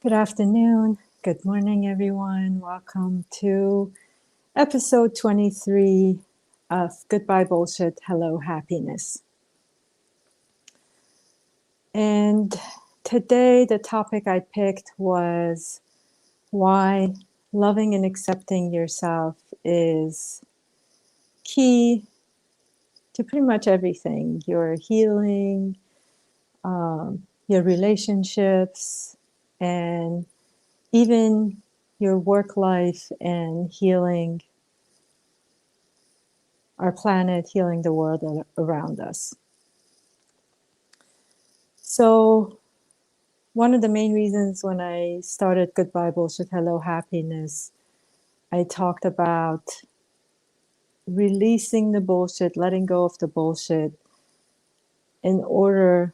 Good afternoon. Good morning, everyone. Welcome to episode 23 of Goodbye Bullshit, Hello Happiness. And today, the topic I picked was why loving and accepting yourself is key to pretty much everything: your healing, your relationships, and even your work life and healing our planet, healing the world around us. So, one of the main reasons when I started Goodbye Bullshit, Hello Happiness, I talked about releasing the bullshit, letting go of the bullshit in order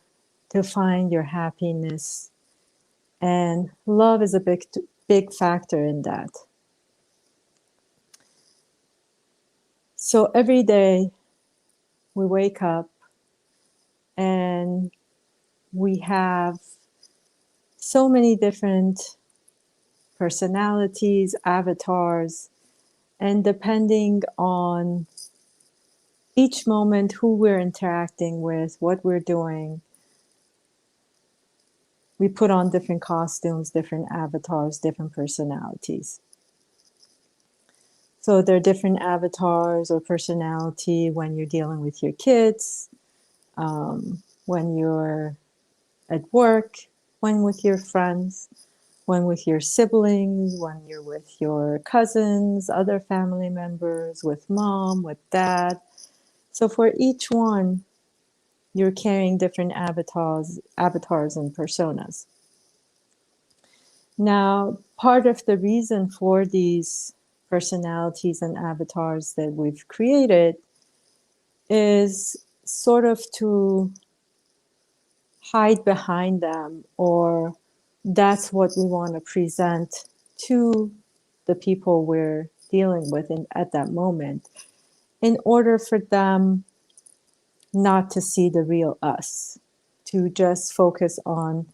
to find your happiness. And love is a big factor in that. So every day we wake up and we have so many different personalities, avatars, and depending on each moment, who we're interacting with, what we're doing, we put on different costumes, different avatars, different personalities. So there are different avatars or personality when you're dealing with your kids, when you're at work, when with your friends, when with your siblings, when you're with your cousins, other family members, with mom, with dad. So for each one, you're carrying different avatars and personas. Now, part of the reason for these personalities and avatars that we've created is sort of to hide behind them, or that's what we want to present to the people we're dealing with at that moment, in order for them not to see the real us, to just focus on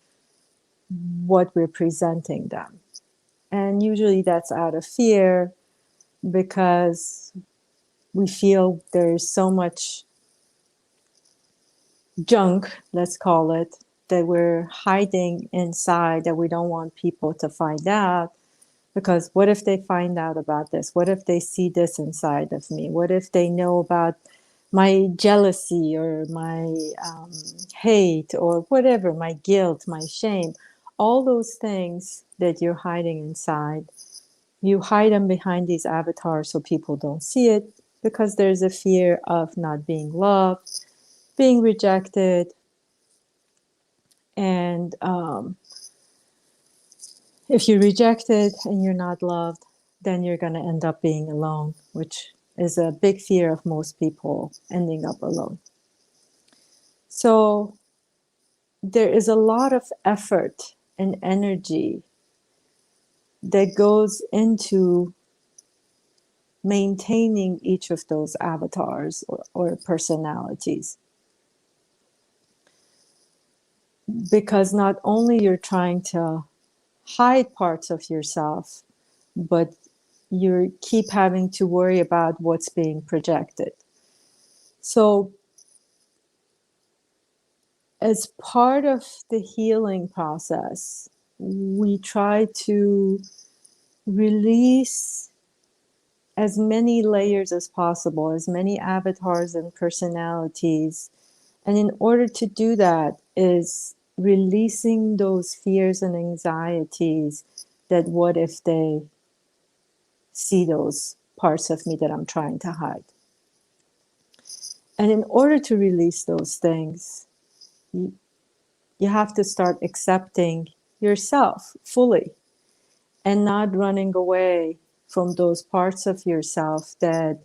what we're presenting them. And usually that's out of fear, because we feel there's so much junk, let's call it, that we're hiding inside that we don't want people to find out. Because what if they find out about this? What if they see this inside of me? What if they know about my jealousy or my hate or whatever, my guilt, my shame? All those things that you're hiding inside, you hide them behind these avatars so people don't see it, because there's a fear of not being loved, being rejected, and if you're rejected and you're not loved, then you're going to end up being alone, which is a big fear of most people, ending up alone. So there is a lot of effort and energy that goes into maintaining each of those avatars or personalities. Because not only you're trying to hide parts of yourself, but you keep having to worry about what's being projected. So as part of the healing process, we try to release as many layers as possible, as many avatars and personalities. And in order to do that is releasing those fears and anxieties that what if they see those parts of me that I'm trying to hide. And in order to release those things, you have to start accepting yourself fully and not running away from those parts of yourself that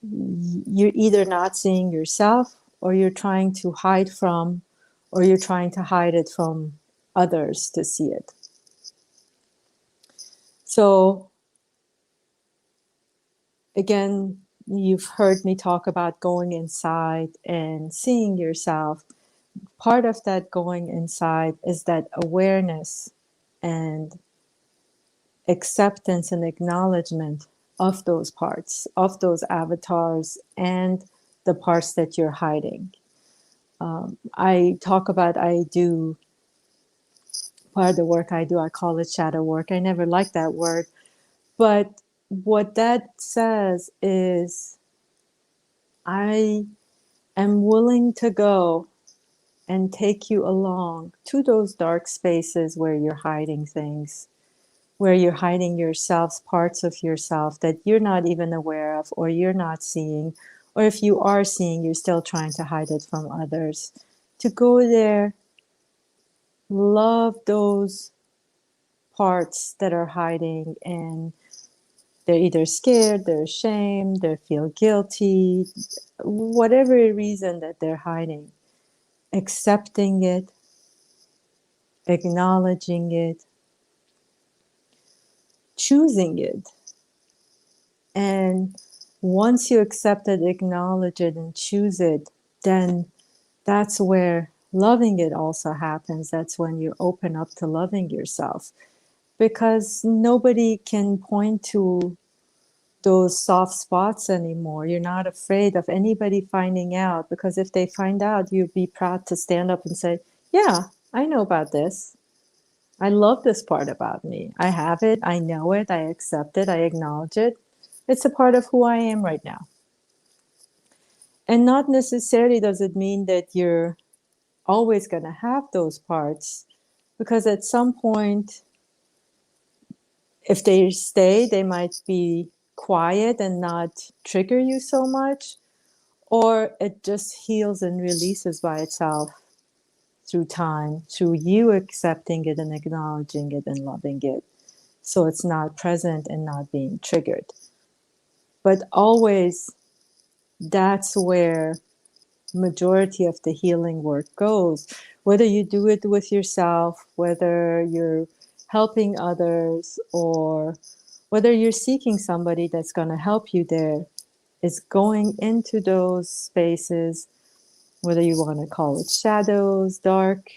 you're either not seeing yourself, or you're trying to hide from, or you're trying to hide it from others to see it. So again, you've heard me talk about going inside and seeing yourself. Part of that going inside is that awareness and acceptance and acknowledgement of those parts, of those avatars, and the parts that you're hiding. I do part of the work I do, I call it shadow work. I never liked that word. But what that says is I am willing to go and take you along to those dark spaces where you're hiding things, where you're hiding yourselves, parts of yourself that you're not even aware of, or you're not seeing, or if you are seeing, you're still trying to hide it from others. To go there, love those parts that are hiding, and they're either scared, they're ashamed, they feel guilty, whatever reason that they're hiding. Accepting it, acknowledging it, choosing it. And once you accept it, acknowledge it, and choose it, then that's where loving it also happens. That's when you open up to loving yourself. Because nobody can point to those soft spots anymore. You're not afraid of anybody finding out, because if they find out, you'd be proud to stand up and say, yeah, I know about this. I love this part about me. I have it. I know it. I accept it. I acknowledge it. It's a part of who I am right now. And not necessarily does it mean that you're always going to have those parts, because at some point, if they stay, they might be quiet and not trigger you so much, or it just heals and releases by itself through time, through you accepting it and acknowledging it and loving it. So it's not present and not being triggered. But always, that's where majority of the healing work goes. Whether you do it with yourself, whether you're helping others, or whether you're seeking somebody that's going to help you there, is going into those spaces, whether you want to call it shadows, dark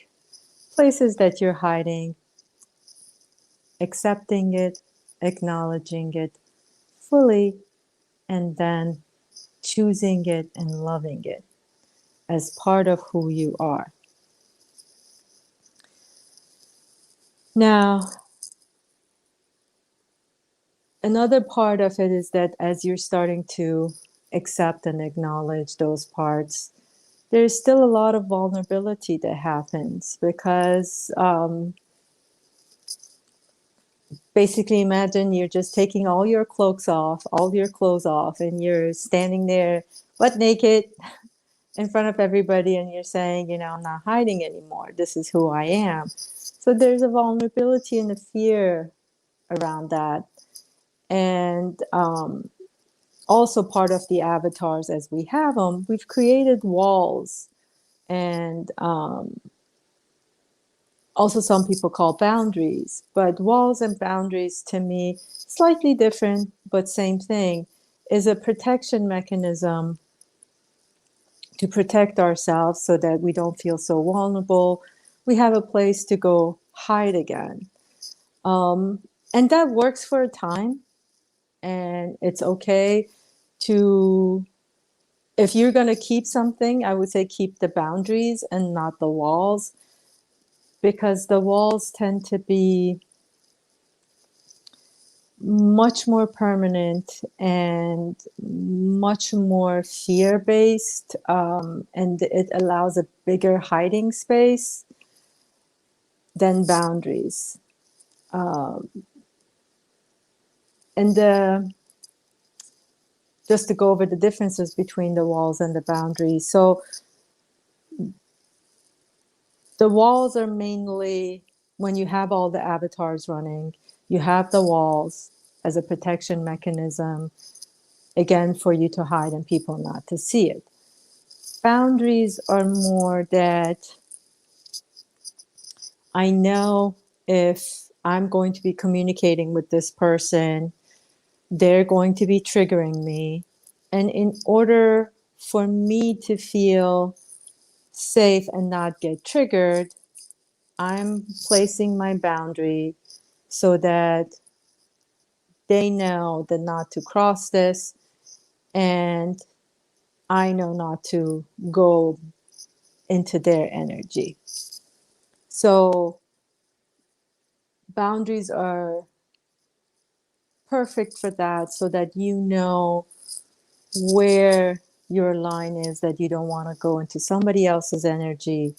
places that you're hiding, accepting it, acknowledging it fully, and then choosing it and loving it as part of who you are. Now, another part of it is that as you're starting to accept and acknowledge those parts, there's still a lot of vulnerability that happens, because basically imagine you're just taking all your cloaks off, all your clothes off, and you're standing there butt naked in front of everybody, and you're saying, I'm not hiding anymore. This is who I am. So there's a vulnerability and a fear around that. And also part of the avatars as we have them, we've created walls, and also some people call boundaries. But walls and boundaries, to me, slightly different, but same thing, is a protection mechanism to protect ourselves so that we don't feel so vulnerable. We have a place to go hide again. And that works for a time. And it's okay to, if you're going to keep something, I would say keep the boundaries and not the walls, because the walls tend to be much more permanent and much more fear-based, and it allows a bigger hiding space than boundaries. And just to go over the differences between the walls and the boundaries. So the walls are mainly, when you have all the avatars running, you have the walls as a protection mechanism, again, for you to hide and people not to see it. Boundaries are more that I know if I'm going to be communicating with this person, they're going to be triggering me. And in order for me to feel safe and not get triggered, I'm placing my boundary so that they know that not to cross this, and I know not to go into their energy. So boundaries are perfect for that, so that you know where your line is, that you don't want to go into somebody else's energy,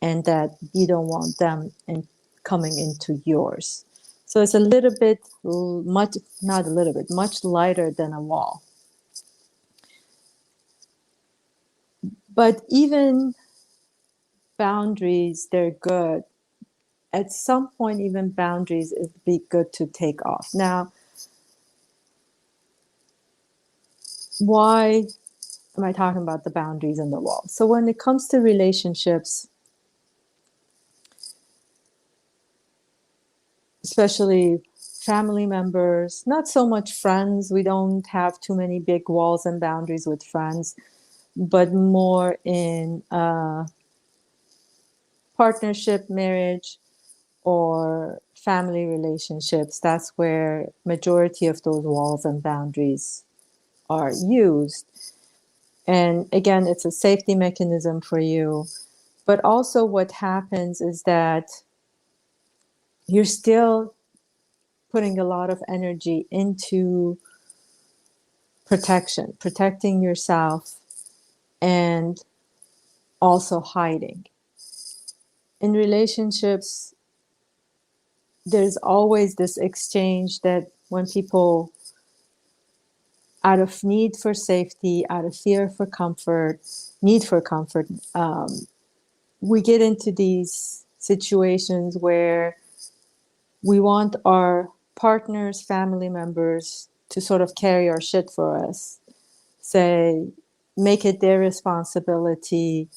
and that you don't want them coming into yours. So it's a little bit, much, not a little bit, much lighter than a wall. But even boundaries, they're good. At some point, even boundaries, it'd be good to take off. Now, why am I talking about the boundaries and the wall? So when it comes to relationships, especially family members, not so much friends, we don't have too many big walls and boundaries with friends, but more in partnership, marriage, or family relationships. That's where majority of those walls and boundaries are used. And again, it's a safety mechanism for you. But also what happens is that you're still putting a lot of energy into protection, protecting yourself, and also hiding. In relationships, there's always this exchange that when people, out of need for safety, out of fear for comfort, need for comfort, we get into these situations where we want our partners, family members to sort of carry our shit for us, say, make it their responsibility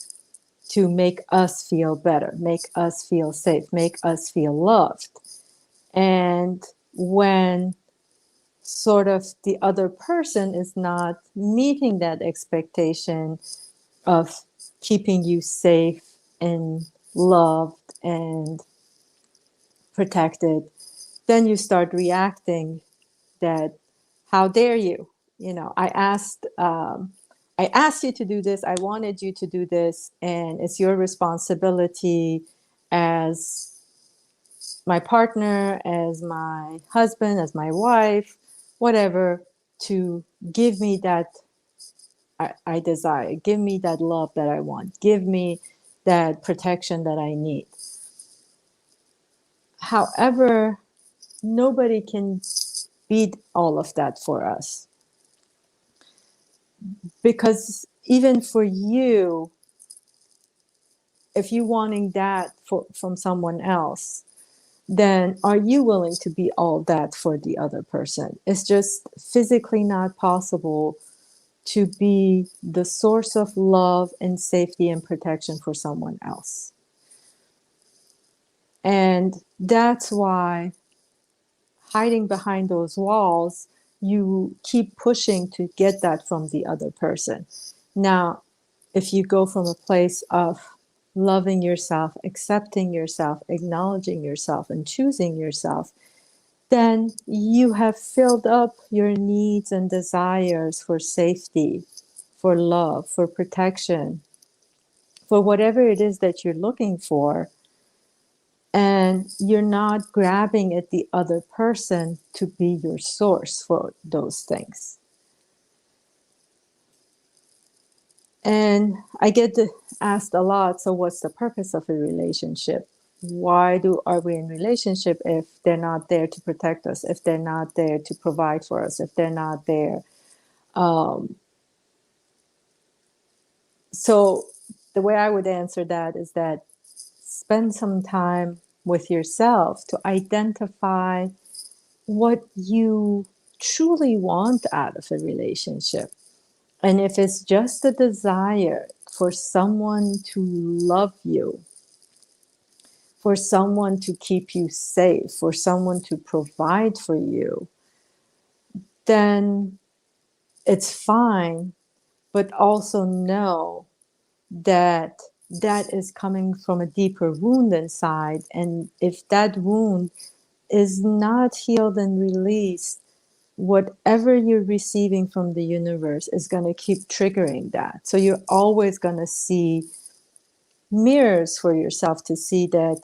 to make us feel better, make us feel safe, make us feel loved. And when sort of the other person is not meeting that expectation of keeping you safe and loved and protected, then you start reacting that, how dare you? You know, I asked you to do this. I wanted you to do this, and it's your responsibility as my partner, as my husband, as my wife, whatever, to give me that I desire, give me that love that I want, give me that protection that I need. However, nobody can beat all of that for us, because even for you, if you're wanting that from someone else, then are you willing to be all that for the other person? It's just physically not possible to be the source of love and safety and protection for someone else. And that's why hiding behind those walls, you keep pushing to get that from the other person. Now, if you go from a place of loving yourself, accepting yourself, acknowledging yourself, and choosing yourself, then you have filled up your needs and desires for safety, for love, for protection, for whatever it is that you're looking for. And you're not grabbing at the other person to be your source for those things. And I get asked a lot, so what's the purpose of a relationship? Why are we in relationship if they're not there to protect us, if they're not there to provide for us, if they're not there? So the way I would answer that is that spend some time with yourself to identify what you truly want out of a relationship. And if it's just a desire for someone to love you, for someone to keep you safe, for someone to provide for you, then it's fine. But also know that that is coming from a deeper wound inside. And if that wound is not healed and released, whatever you're receiving from the universe is going to keep triggering that. So you're always going to see mirrors for yourself to see that,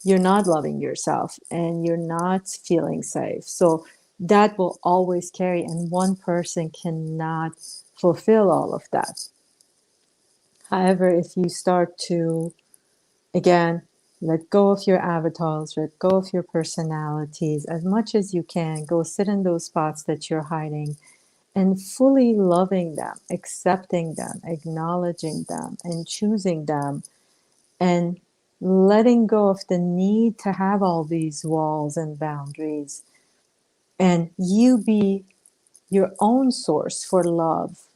you're not loving yourself and you're not feeling safe. So that will always carry, and one person cannot fulfill all of that. However, if you start to, again, let go of your avatars, let go of your personalities as much as you can, go sit in those spots that you're hiding and fully loving them, accepting them, acknowledging them, and choosing them, and letting go of the need to have all these walls and boundaries, and you be your own source for love,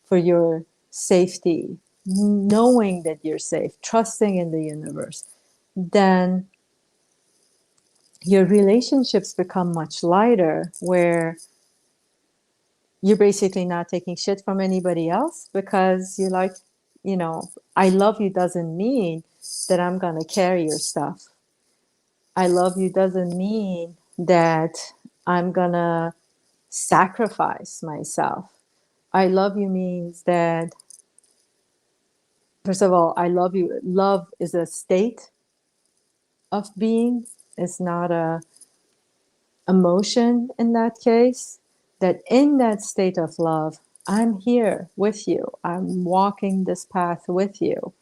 for your safety, knowing that you're safe, trusting in the universe, then your relationships become much lighter, where you're basically not taking shit from anybody else, because you're like, I love you doesn't mean that I'm going to carry your stuff. I love you doesn't mean that I'm going to sacrifice myself. I love you means that, first of all, I love you. Love is a state of being. It's not a emotion in that case. That in that state of love, I'm here with you. I'm walking this path with you.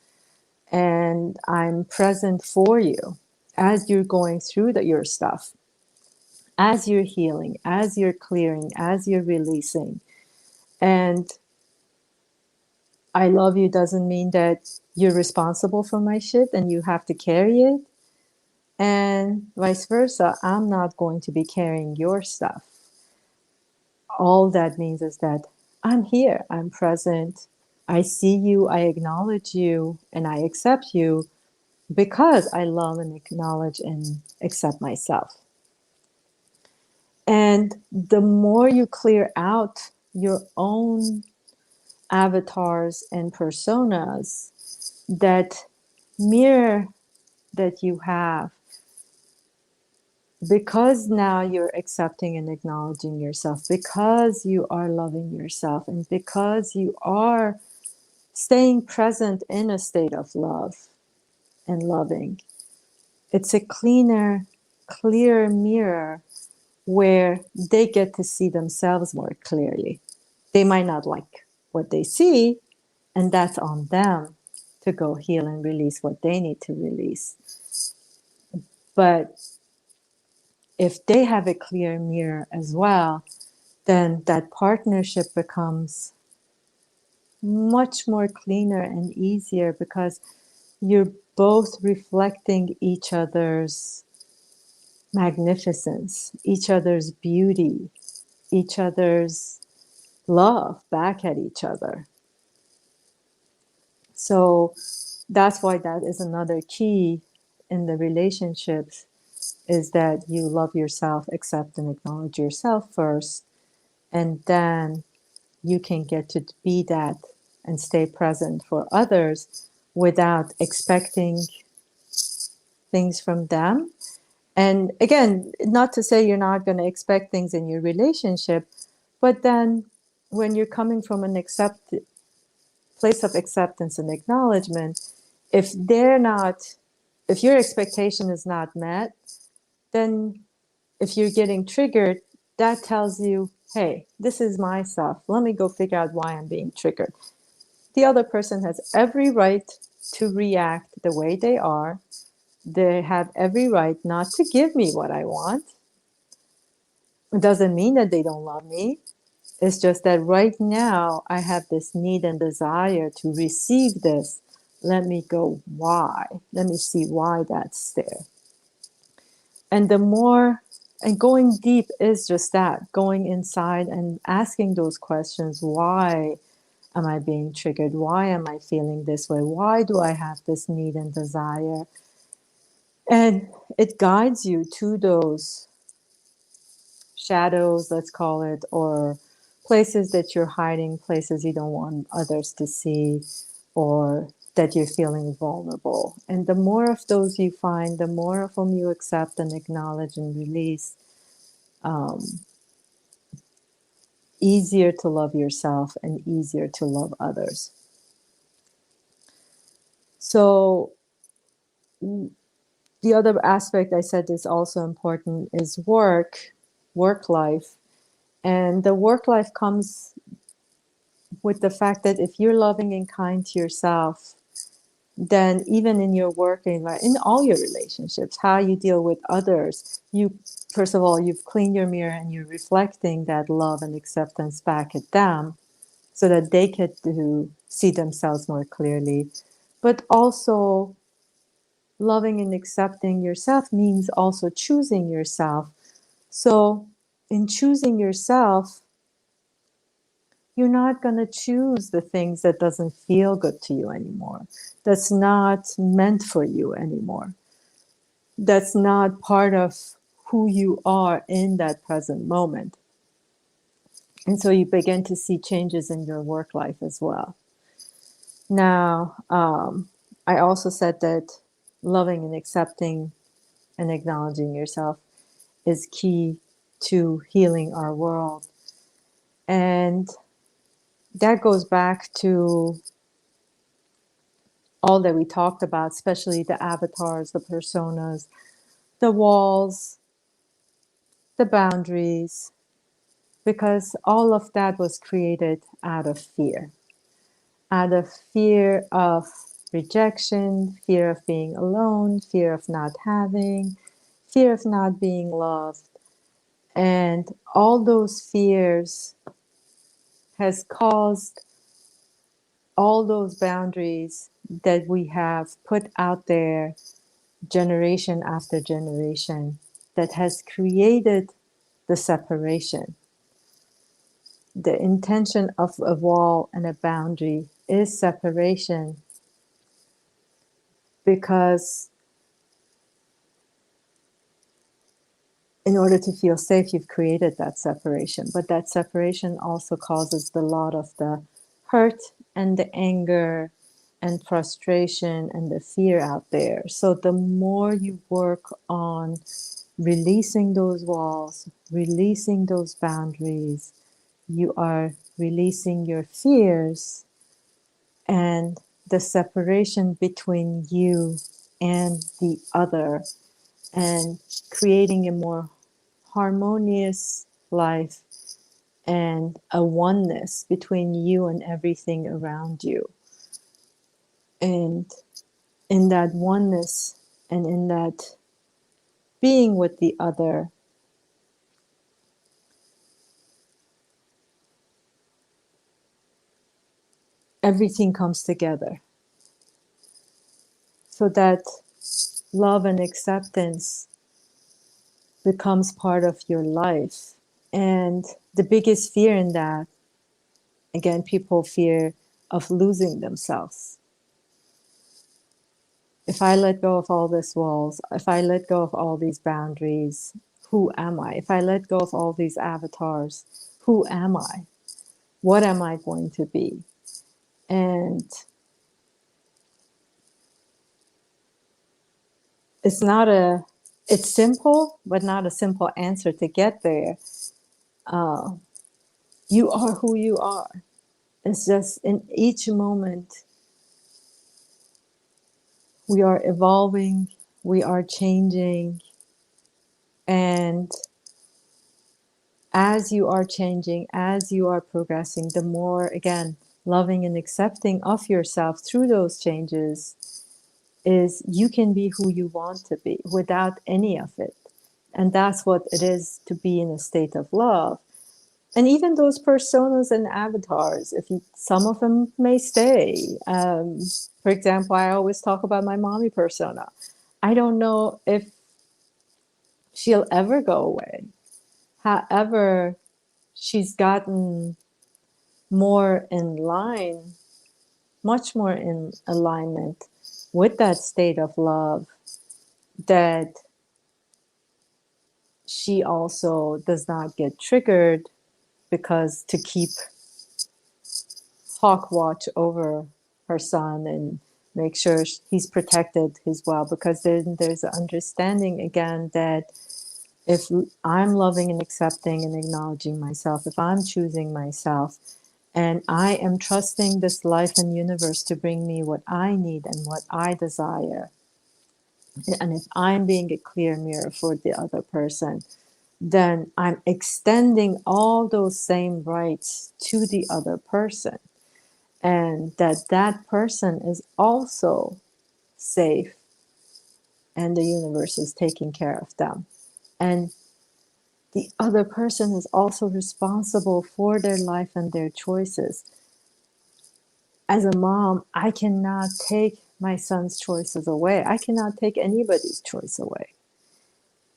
And I'm present for you as you're going through your stuff, as you're healing, as you're clearing, as you're releasing. And I love you doesn't mean that you're responsible for my shit and you have to carry it. And vice versa, I'm not going to be carrying your stuff. All that means is that I'm here, I'm present, I see you, I acknowledge you, and I accept you because I love and acknowledge and accept myself. And the more you clear out your own avatars and personas, that mirror that you have, because now you're accepting and acknowledging yourself, because you are loving yourself, and because you are staying present in a state of love and loving, it's a cleaner, clearer mirror where they get to see themselves more clearly. They might not like what they see, and that's on them to go heal and release what they need to release. But if they have a clear mirror as well, then that partnership becomes much more cleaner and easier, because you're both reflecting each other's magnificence, each other's beauty, each other's love back at each other. So that's why that is another key in the relationships, is that you love yourself, accept and acknowledge yourself first, and then you can get to be that and stay present for others without expecting things from them. And again, not to say you're not going to expect things in your relationship, but then when you're coming from an place of acceptance and acknowledgement, if if your expectation is not met, then if you're getting triggered, that tells you, hey, this is my stuff. Let me go figure out why I'm being triggered. The other person has every right to react the way they are. They have every right not to give me what I want. It doesn't mean that they don't love me. It's just that right now I have this need and desire to receive this. Let me go, why? Let me see why that's there. And going deep is just that, going inside and asking those questions. Why am I being triggered? Why am I feeling this way? Why do I have this need and desire? And it guides you to those shadows, let's call it, or places that you're hiding, places you don't want others to see, or that you're feeling vulnerable. And the more of those you find, the more of them you accept and acknowledge and release, um, easier to love yourself and easier to love others. So the other aspect I said is also important is work life. And the work life comes with the fact that if you're loving and kind to yourself, then even in your work environment, in all your relationships, how you deal with others, you, first of all, you've cleaned your mirror and you're reflecting that love and acceptance back at them so that they get to see themselves more clearly. But also, loving and accepting yourself means also choosing yourself. So, in choosing yourself, you're not going to choose the things that doesn't feel good to you anymore. That's not meant for you anymore. That's not part of who you are in that present moment. And so you begin to see changes in your work life as well. Now, I also said that loving and accepting and acknowledging yourself is key to healing our world. And that goes back to all that we talked about, especially the avatars, the personas, the walls, the boundaries, because all of that was created out of fear of rejection, fear of being alone, fear of not having, fear of not being loved. And all those fears has caused all those boundaries that we have put out there generation after generation that has created the separation. The intention of a wall and a boundary is separation because in order to feel safe, you've created that separation. But that separation also causes a lot of the hurt and the anger and frustration and the fear out there. So the more you work on releasing those walls, releasing those boundaries, you are releasing your fears and the separation between you and the other and creating a more harmonious life and a oneness between you and everything around you. And in that oneness and in that being with the other, everything comes together. So that love and acceptance becomes part of your life. And the biggest fear in that, again, people fear of losing themselves. If I let go of all these walls, if I let go of all these boundaries, who am I? If I let go of all these avatars, who am I? What am I going to be? And it's not a, it's simple, but not a simple answer to get there. You are who you are. It's just in each moment, we are evolving, we are changing, and as you are changing, as you are progressing, the more, again, loving and accepting of yourself through those changes is you can be who you want to be without any of it. And that's what it is to be in a state of love. And even those personas and avatars, if you, some of them may stay. For example, I always talk about my mommy persona. I don't know if she'll ever go away. However, she's gotten more in line, much more in alignment with that state of love that she also does not get triggered because to keep hawk watch over her son and make sure he's protected as well, because then there's an understanding again that if I'm loving and accepting and acknowledging myself, if I'm choosing myself, and I am trusting this life and universe to bring me what I need and what I desire, and if I'm being a clear mirror for the other person, then I'm extending all those same rights to the other person, and that person is also safe and the universe is taking care of them. And the other person is also responsible for their life and their choices. As a mom, I cannot take my son's choices away. I cannot take anybody's choice away.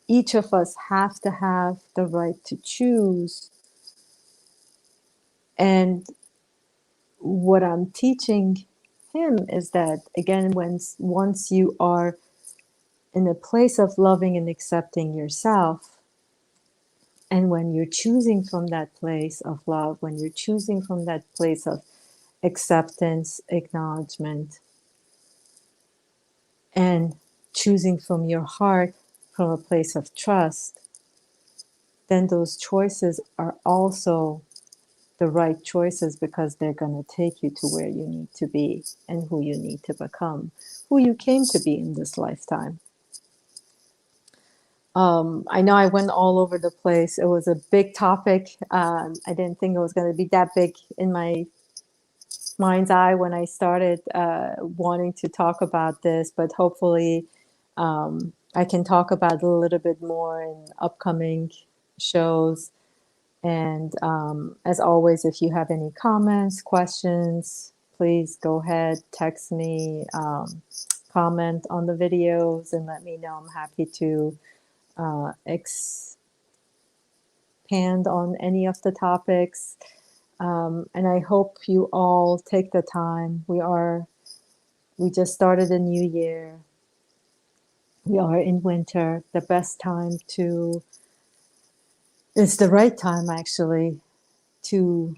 Each of us have to have the right to choose. And what I'm teaching him is that, again, once you are in a place of loving and accepting yourself, and when you're choosing from that place of love, when you're choosing from that place of acceptance, acknowledgement, and choosing from your heart, from a place of trust, then those choices are also the right choices, because they're going to take you to where you need to be and who you need to become, who you came to be in this lifetime. I know I went all over the place. It was a big topic. I didn't think it was going to be that big in my mind's eye when I started wanting to talk about this, but hopefully I can talk about it a little bit more in upcoming shows. And as always, if you have any comments, questions, please go ahead, text me, comment on the videos, and let me know. I'm happy to expand on any of the topics. And I hope you all take the time. We just started a new year. We are in winter. The best time to, it's the right time actually, to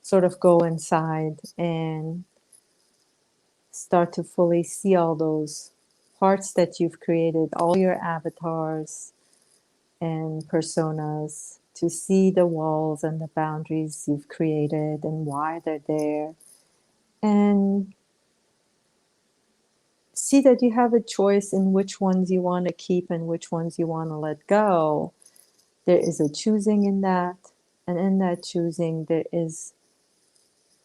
sort of go inside and start to fully see all those parts that you've created, all your avatars and personas, to see the walls and the boundaries you've created and why they're there. And see that you have a choice in which ones you want to keep and which ones you want to let go. There is a choosing in that. And in that choosing, there is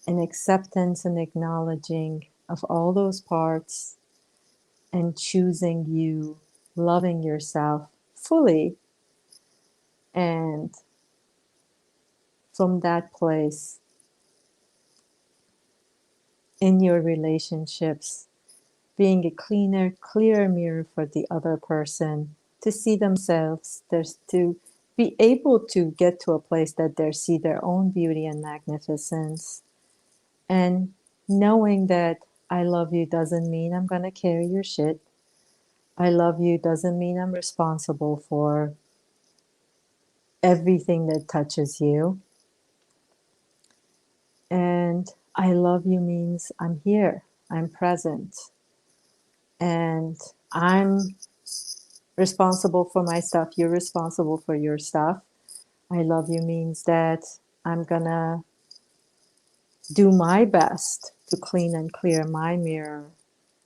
an acceptance and acknowledging of all those parts, and choosing you, loving yourself fully. And from that place, in your relationships, being a cleaner, clearer mirror for the other person to see themselves, there's to be able to get to a place that they see their own beauty and magnificence. And knowing that I love you doesn't mean I'm going to carry your shit. I love you doesn't mean I'm responsible for everything that touches you. And I love you means I'm here, I'm present, and I'm responsible for my stuff. You're responsible for your stuff. I love you means that I'm gonna do my best to clean and clear my mirror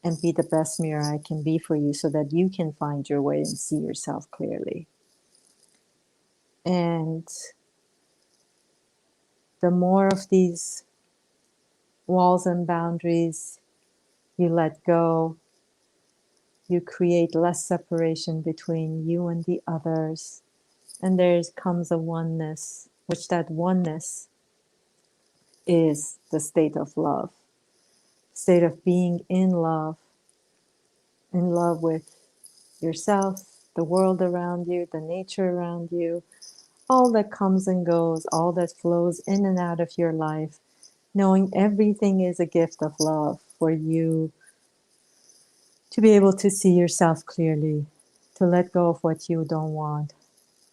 and be the best mirror I can be for you, so that you can find your way and see yourself clearly. And the more of these walls and boundaries you let go, you create less separation between you and the others. And there comes a oneness, which that oneness is the state of love, state of being in love with yourself, the world around you, the nature around you, all that comes and goes, all that flows in and out of your life, knowing everything is a gift of love for you to be able to see yourself clearly, to let go of what you don't want,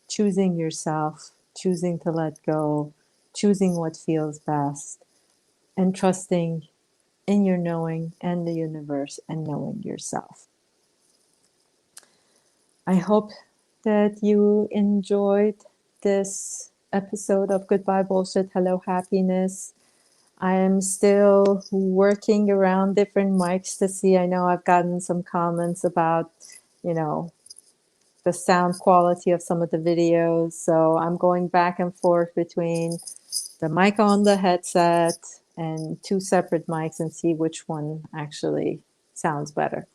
choosing yourself, choosing to let go, choosing what feels best, and trusting in your knowing and the universe and knowing yourself. I hope that you enjoyed this episode of Goodbye Bullshit, Hello Happiness. I am still working around different mics to see. I know I've gotten some comments about, the sound quality of some of the videos. So I'm going back and forth between the mic on the headset and two separate mics and see which one actually sounds better.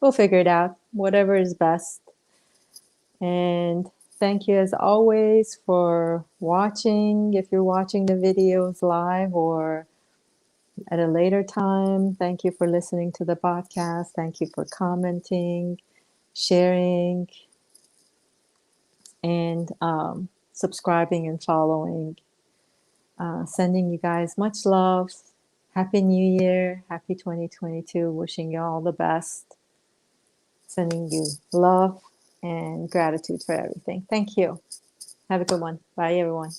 We'll figure it out, whatever is best. And thank you as always for watching. If you're watching the videos live or at a later time, thank you for listening to the podcast. Thank you for commenting, sharing, and subscribing and following. Sending you guys much love. Happy New Year. Happy 2022. Wishing you all the best. Sending you love and gratitude for everything. Thank you. Have a good one. Bye, everyone.